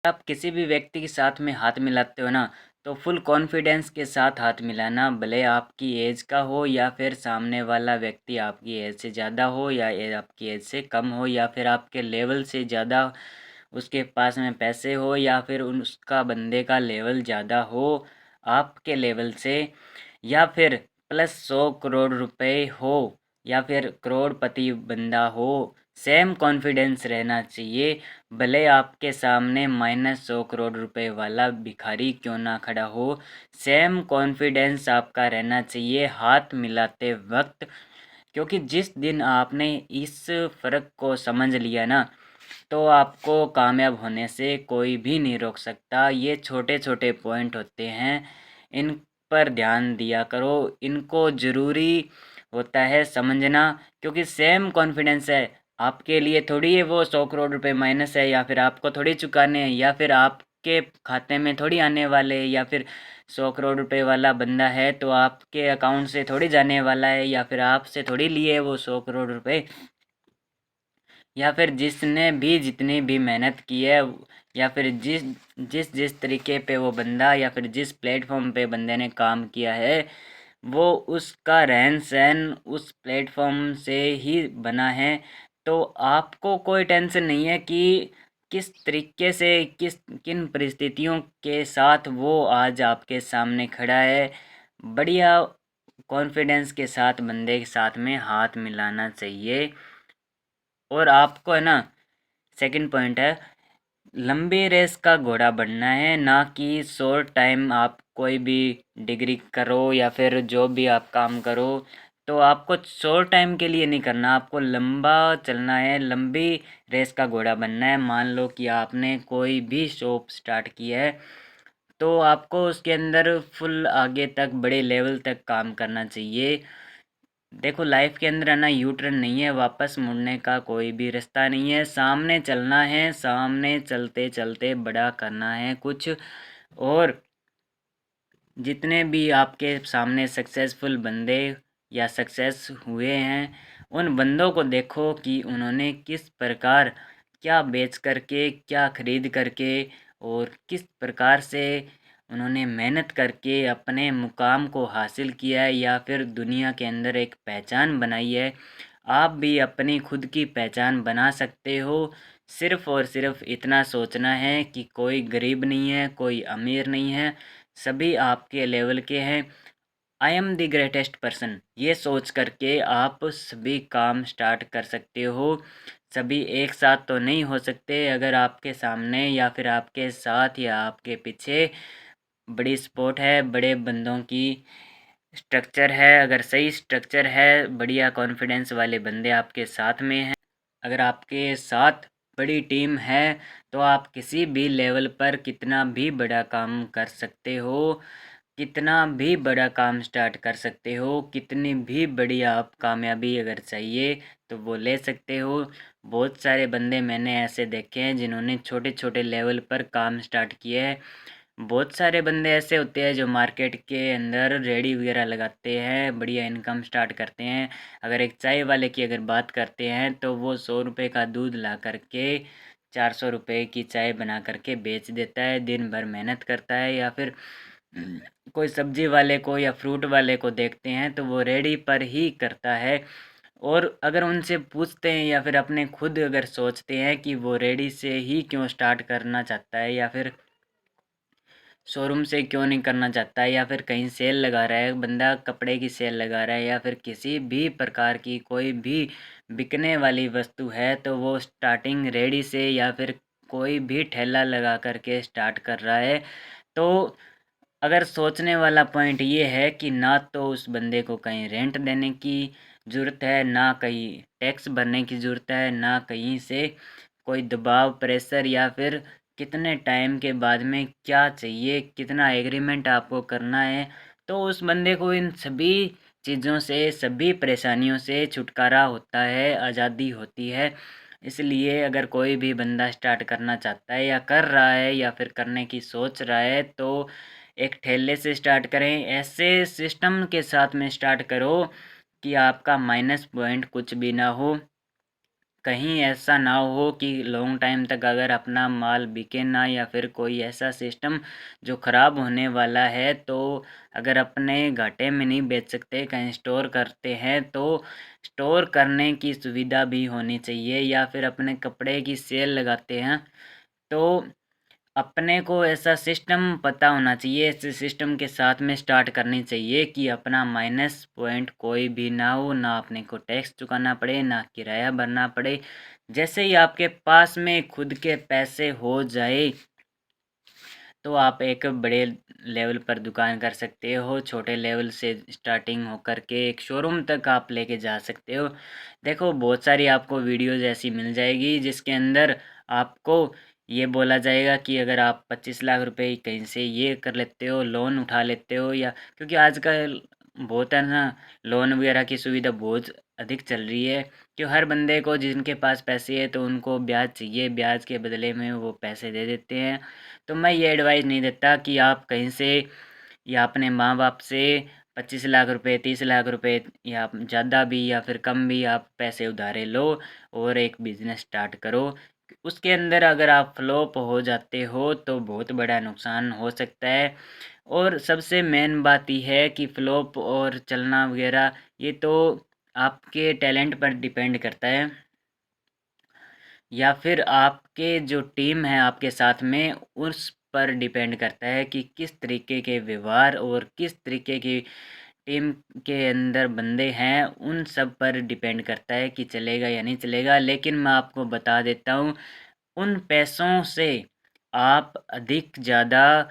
आप किसी भी व्यक्ति के साथ में हाथ मिलाते हो ना, तो फुल कॉन्फिडेंस के साथ हाथ मिलाना, भले आपकी एज का हो या फिर सामने वाला व्यक्ति आपकी एज से ज़्यादा हो या आपकी एज से कम हो या फिर आपके लेवल से ज़्यादा उसके पास में पैसे हो या फिर उसका बंदे का लेवल ज़्यादा हो आपके लेवल से, या फिर प्लस 100 करोड़ रुपए हो या फिर करोड़पति बंदा हो, सेम कॉन्फिडेंस रहना चाहिए। भले आपके सामने -100 करोड़ रुपए वाला भिखारी क्यों ना खड़ा हो, सेम कॉन्फिडेंस आपका रहना चाहिए हाथ मिलाते वक्त। क्योंकि जिस दिन आपने इस फ़र्क को समझ लिया ना, तो आपको कामयाब होने से कोई भी नहीं रोक सकता। ये छोटे छोटे पॉइंट होते हैं, इन पर ध्यान दिया करो, इनको ज़रूरी होता है समझना। क्योंकि सेम कॉन्फिडेंस है, आपके लिए थोड़ी है वो 100 करोड़ रुपए माइनस है, या फिर आपको थोड़ी चुकाने हैं, या फिर आपके खाते में थोड़ी आने वाले, या फिर 100 करोड़ रुपए वाला बंदा है तो आपके अकाउंट से थोड़ी जाने वाला है, या फिर आपसे थोड़ी लिए वो 100 करोड़ रुपए। या फिर जिसने भी जितनी भी मेहनत की है, या फिर जिस जिस जिस तरीके पे वो बंदा या फिर जिस प्लेटफॉर्म पे बंदे ने काम किया है, वो उसका रहन सहन उस प्लेटफॉर्म से ही बना है। तो आपको कोई टेंशन नहीं है कि किस तरीके से किन परिस्थितियों के साथ वो आज आपके सामने खड़ा है। बढ़िया कॉन्फिडेंस के साथ बंदे के साथ में हाथ मिलाना चाहिए। और आपको है ना, सेकंड पॉइंट है, लंबी रेस का घोड़ा बनना है, ना कि शॉर्ट टाइम आप कोई भी डिग्री करो या फिर जो भी आप काम करो, तो आपको शॉर्ट टाइम के लिए नहीं करना, आपको लंबा चलना है, लंबी रेस का घोड़ा बनना है। मान लो कि आपने कोई भी शॉप स्टार्ट की है, तो आपको उसके अंदर फुल आगे तक बड़े लेवल तक काम करना चाहिए। देखो लाइफ के अंदर है ना, यू टर्न नहीं है, वापस मुड़ने का कोई भी रास्ता नहीं है, सामने चलना है, सामने चलते चलते बड़ा करना है कुछ। और जितने भी आपके सामने सक्सेसफुल बंदे या सक्सेस हुए हैं, उन बंदों को देखो कि उन्होंने किस प्रकार क्या बेच करके, क्या खरीद करके और किस प्रकार से उन्होंने मेहनत करके अपने मुकाम को हासिल किया है या फिर दुनिया के अंदर एक पहचान बनाई है। आप भी अपनी खुद की पहचान बना सकते हो। सिर्फ और सिर्फ इतना सोचना है कि कोई गरीब नहीं है, कोई अमीर नहीं है, सभी आपके लेवल के हैं। I am the greatest person, ये सोच करके आप सभी काम स्टार्ट कर सकते हो। सभी एक साथ तो नहीं हो सकते, अगर आपके सामने या फिर आपके साथ या आपके पीछे बड़ी सपोर्ट है, बड़े बंदों की स्ट्रक्चर है, अगर सही स्ट्रक्चर है, बढ़िया कॉन्फिडेंस वाले बंदे आपके साथ में हैं, अगर आपके साथ बड़ी टीम है, तो आप किसी भी लेवल पर कितना भी बड़ा काम कर सकते हो, कितना भी बड़ा काम स्टार्ट कर सकते हो, कितनी भी बड़ी आप कामयाबी अगर चाहिए तो वो ले सकते हो। बहुत सारे बंदे मैंने ऐसे देखे हैं जिन्होंने छोटे छोटे लेवल पर काम स्टार्ट किए हैं। बहुत सारे बंदे ऐसे होते हैं जो मार्केट के अंदर रेडी वगैरह लगाते हैं, बढ़िया इनकम स्टार्ट करते हैं। अगर एक चाय वाले की अगर बात करते हैं, तो वो 100 रुपये का दूध ला करके 400 रुपये की चाय बना करके बेच देता है, दिन भर मेहनत करता है। या फिर कोई सब्जी वाले को या फ्रूट वाले को देखते हैं तो वो रेडी पर ही करता है। और अगर उनसे पूछते हैं या फिर अपने खुद अगर सोचते हैं कि वो रेडी से ही क्यों स्टार्ट करना चाहता है, या फिर शोरूम से क्यों नहीं करना चाहता है, या फिर कहीं सेल लगा रहा है बंदा, कपड़े की सेल लगा रहा है, या फिर किसी भी प्रकार की कोई भी बिकने वाली वस्तु है, तो वो स्टार्टिंग रेडी से या फिर कोई भी ठेला लगा करके स्टार्ट कर रहा है। तो अगर सोचने वाला पॉइंट ये है कि ना तो उस बंदे को कहीं रेंट देने की ज़रूरत है, ना कहीं टैक्स भरने की ज़रूरत है, ना कहीं से कोई दबाव प्रेशर, या फिर कितने टाइम के बाद में क्या चाहिए, कितना एग्रीमेंट आपको करना है, तो उस बंदे को इन सभी चीज़ों से, सभी परेशानियों से छुटकारा होता है, आज़ादी होती है। इसलिए अगर कोई भी बंदा स्टार्ट करना चाहता है या कर रहा है या फिर करने की सोच रहा है, तो एक ठेले से स्टार्ट करें, ऐसे सिस्टम के साथ में स्टार्ट करो कि आपका माइनस पॉइंट कुछ भी ना हो। कहीं ऐसा ना हो कि लॉन्ग टाइम तक अगर अपना माल बिके ना, या फिर कोई ऐसा सिस्टम जो ख़राब होने वाला है, तो अगर अपने घाटे में नहीं बेच सकते, कहीं स्टोर करते हैं तो स्टोर करने की सुविधा भी होनी चाहिए। या फिर अपने कपड़े की सेल लगाते हैं तो अपने को ऐसा सिस्टम पता होना चाहिए, इस सिस्टम के साथ में स्टार्ट करनी चाहिए कि अपना माइनस पॉइंट कोई भी ना हो, ना अपने को टैक्स चुकाना पड़े, ना किराया भरना पड़े। जैसे ही आपके पास में खुद के पैसे हो जाए तो आप एक बड़े लेवल पर दुकान कर सकते हो, छोटे लेवल से स्टार्टिंग होकर के एक शोरूम तक आप लेके जा सकते हो। देखो बहुत सारी आपको वीडियोज़ ऐसी मिल जाएगी जिसके अंदर आपको ये बोला जाएगा कि अगर आप 25 लाख रुपए कहीं से ये कर लेते हो, लोन उठा लेते हो, या क्योंकि आजकल बहुत है ना, लोन वगैरह की सुविधा बहुत अधिक चल रही है कि हर बंदे को जिनके पास पैसे है तो उनको ब्याज चाहिए, ब्याज के बदले में वो पैसे दे देते हैं। तो मैं ये एडवाइस नहीं देता कि आप कहीं से या अपने माँ बाप से 25 लाख रुपए, 30 लाख रुपए या ज़्यादा भी या फिर कम भी आप पैसे उधारे लो और एक बिजनेस स्टार्ट करो। उसके अंदर अगर आप फ्लॉप हो जाते हो तो बहुत बड़ा नुकसान हो सकता है। और सबसे मेन बात यह है कि फ्लॉप और चलना वगैरह ये तो आपके टैलेंट पर डिपेंड करता है, या फिर आपके जो टीम है आपके साथ में उस पर डिपेंड करता है कि किस तरीके के व्यवहार और किस तरीके की टीम के अंदर बंदे हैं, उन सब पर डिपेंड करता है कि चलेगा या नहीं चलेगा। लेकिन मैं आपको बता देता हूँ, उन पैसों से आप अधिक ज़्यादा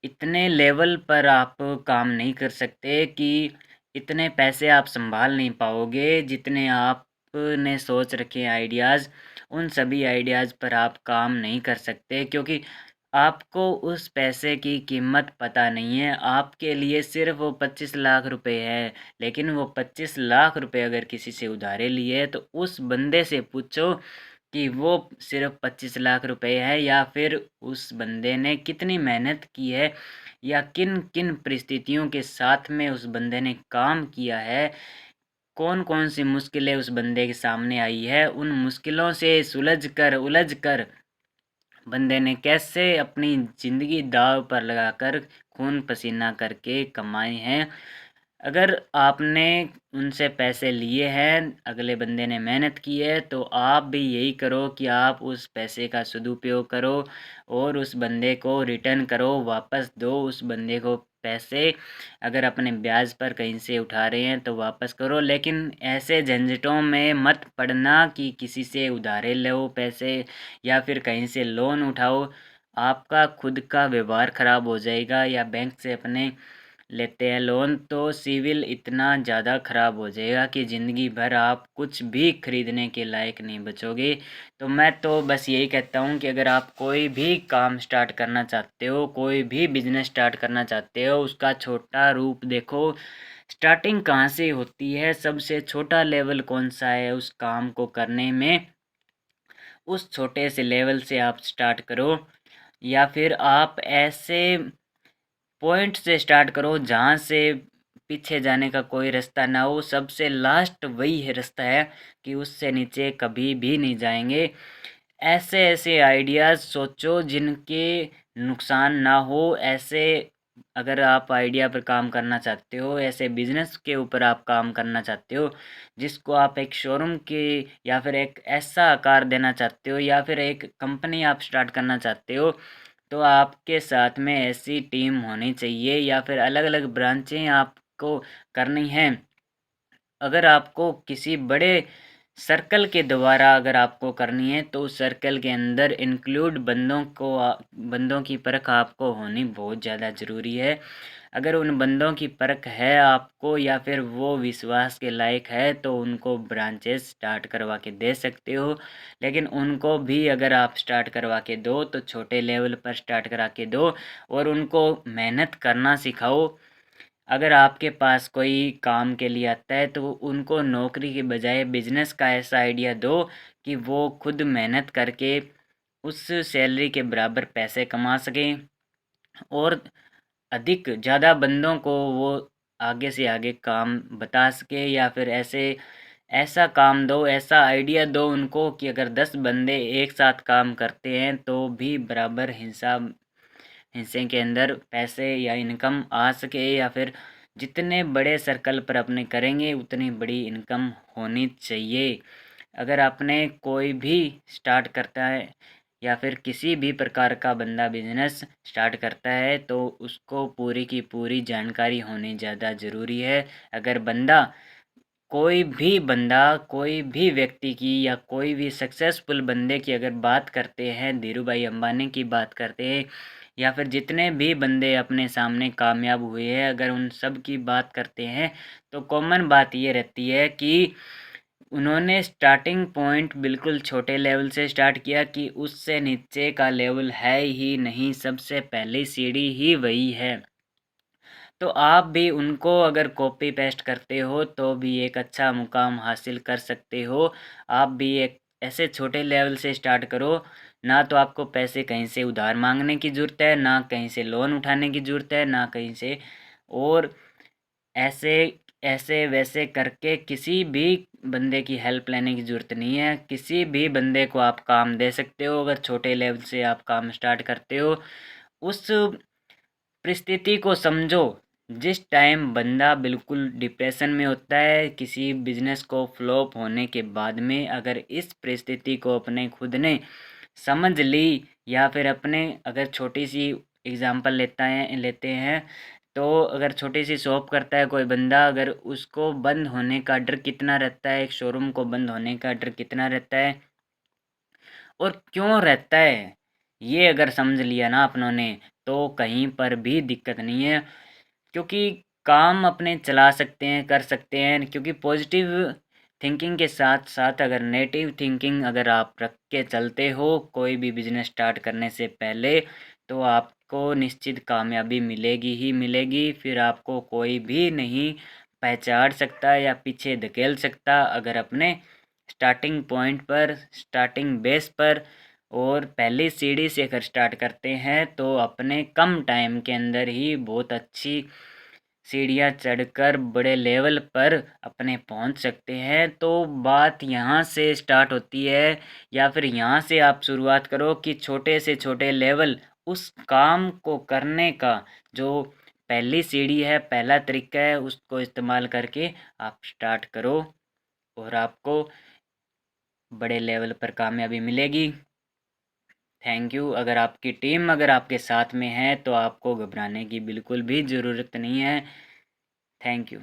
इतने लेवल पर आप काम नहीं कर सकते कि इतने पैसे आप संभाल नहीं पाओगे जितने आपने सोच रखे हैं आइडियाज़, उन सभी आइडियाज़ पर आप काम नहीं कर सकते, क्योंकि आपको उस पैसे की कीमत पता नहीं है। आपके लिए सिर्फ वो 25 लाख रुपए है, लेकिन वो 25 लाख रुपए अगर किसी से उधारे लिए तो उस बंदे से पूछो कि वो सिर्फ 25 लाख रुपए है, या फिर उस बंदे ने कितनी मेहनत की है या किन किन परिस्थितियों के साथ में उस बंदे ने काम किया है, कौन कौन सी मुश्किलें उस बंदे के सामने आई है, उन मुश्किलों से सुलझ कर उलझ कर बंदे ने कैसे अपनी ज़िंदगी दाँव पर लगाकर खून पसीना करके कमाए हैं। अगर आपने उनसे पैसे लिए हैं, अगले बंदे ने मेहनत की है, तो आप भी यही करो कि आप उस पैसे का सदुपयोग करो और उस बंदे को रिटर्न करो, वापस दो उस बंदे को पैसे। अगर अपने ब्याज पर कहीं से उठा रहे हैं तो वापस करो, लेकिन ऐसे झंझटों में मत पड़ना कि किसी से उधारे लो पैसे या फिर कहीं से लोन उठाओ। आपका खुद का व्यवहार ख़राब हो जाएगा, या बैंक से अपने लेते हैं लोन तो सिविल इतना ज़्यादा ख़राब हो जाएगा कि ज़िंदगी भर आप कुछ भी खरीदने के लायक नहीं बचोगे। तो मैं तो बस यही कहता हूँ कि अगर आप कोई भी काम स्टार्ट करना चाहते हो, कोई भी बिजनेस स्टार्ट करना चाहते हो, उसका छोटा रूप देखो। स्टार्टिंग कहाँ से होती है, सबसे छोटा लेवल कौन सा है उस काम को करने में, उस छोटे से लेवल से आप स्टार्ट करो। या फिर आप ऐसे पॉइंट से स्टार्ट करो जहाँ से पीछे जाने का कोई रास्ता ना हो, सबसे लास्ट वही है रास्ता है कि उससे नीचे कभी भी नहीं जाएंगे। ऐसे ऐसे आइडियाज़ सोचो जिनके नुकसान ना हो। ऐसे अगर आप आइडिया पर काम करना चाहते हो, ऐसे बिजनेस के ऊपर आप काम करना चाहते हो जिसको आप एक शोरूम के या फिर एक ऐसा आकार देना चाहते हो, या फिर एक कंपनी आप स्टार्ट करना चाहते हो, तो आपके साथ में ऐसी टीम होनी चाहिए या फिर अलग अलग ब्रांचें आपको करनी हैं। अगर आपको किसी बड़े सर्कल के द्वारा अगर आपको करनी है तो उस सर्कल के अंदर इंक्लूड बंदों की परख आपको होनी बहुत ज़्यादा ज़रूरी है। अगर उन बंदों की परख है आपको या फिर वो विश्वास के लायक है तो उनको ब्रांचेस स्टार्ट करवा के दे सकते हो। लेकिन उनको भी अगर आप स्टार्ट करवा के दो तो छोटे लेवल पर स्टार्ट करा के दो और उनको मेहनत करना सिखाओ। अगर आपके पास कोई काम के लिए आता है तो उनको नौकरी के बजाय बिजनेस का ऐसा आइडिया दो कि वो खुद मेहनत करके उस सैलरी के बराबर पैसे कमा सकें और अधिक ज़्यादा बंदों को वो आगे से आगे काम बता सके, या फिर ऐसे ऐसा काम दो, ऐसा आइडिया दो उनको कि अगर 10 बंदे एक साथ काम करते हैं तो भी बराबर हिस्से के अंदर पैसे या इनकम आ सके, या फिर जितने बड़े सर्कल पर अपने करेंगे उतनी बड़ी इनकम होनी चाहिए। अगर आपने कोई भी स्टार्ट करता है या फिर किसी भी प्रकार का बंदा बिजनेस स्टार्ट करता है तो उसको पूरी की पूरी जानकारी होनी ज़्यादा ज़रूरी है। अगर बंदा कोई भी व्यक्ति की या कोई भी सक्सेसफुल बंदे की अगर बात करते हैं, धीरू भाई अंबानी की बात करते हैं, या फिर जितने भी बंदे अपने सामने कामयाब हुए हैं, अगर उन सब की बात करते हैं तो कॉमन बात ये रहती है कि उन्होंने स्टार्टिंग पॉइंट बिल्कुल छोटे लेवल से स्टार्ट किया कि उससे नीचे का लेवल है ही नहीं, सबसे पहली सीढ़ी ही वही है। तो आप भी उनको अगर कॉपी पेस्ट करते हो तो भी एक अच्छा मुकाम हासिल कर सकते हो। आप भी एक ऐसे छोटे लेवल से स्टार्ट करो, ना तो आपको पैसे कहीं से उधार मांगने की ज़रूरत है, ना कहीं से लोन उठाने की ज़रूरत है, ना कहीं से और ऐसे ऐसे वैसे करके किसी भी बंदे की हेल्प लेने की ज़रूरत नहीं है। किसी भी बंदे को आप काम दे सकते हो अगर छोटे लेवल से आप काम स्टार्ट करते हो। उस परिस्थिति को समझो जिस टाइम बंदा बिल्कुल डिप्रेशन में होता है किसी बिजनेस को फ्लॉप होने के बाद में, अगर इस परिस्थिति को अपने खुद ने समझ ली, या फिर अपने अगर छोटी सी एग्जांपल लेते हैं तो अगर छोटी सी शॉप करता है कोई बंदा, अगर उसको बंद होने का डर कितना रहता है, एक शोरूम को बंद होने का डर कितना रहता है और क्यों रहता है, ये अगर समझ लिया ना अपनों ने तो कहीं पर भी दिक्कत नहीं है। क्योंकि काम अपने चला सकते हैं, कर सकते हैं, क्योंकि पॉजिटिव थिंकिंग के साथ साथ अगर नेगेटिव थिंकिंग अगर आप रख के चलते हो कोई भी बिजनेस स्टार्ट करने से पहले तो आपको निश्चित कामयाबी मिलेगी ही मिलेगी। फिर आपको कोई भी नहीं पहचान सकता या पीछे धकेल सकता अगर अपने स्टार्टिंग पॉइंट पर, स्टार्टिंग बेस पर और पहली सीढ़ी से अगर स्टार्ट करते हैं तो अपने कम टाइम के अंदर ही बहुत अच्छी सीढ़ियाँ चढ़कर बड़े लेवल पर अपने पहुंच सकते हैं। तो बात यहाँ से स्टार्ट होती है, या फिर यहाँ से आप शुरुआत करो कि छोटे से छोटे लेवल उस काम को करने का जो पहली सीढ़ी है, पहला तरीका है, उसको इस्तेमाल करके आप स्टार्ट करो और आपको बड़े लेवल पर कामयाबी मिलेगी। Thank you. अगर आपकी टीम अगर आपके साथ में है तो आपको घबराने की बिल्कुल भी ज़रूरत नहीं है। Thank you.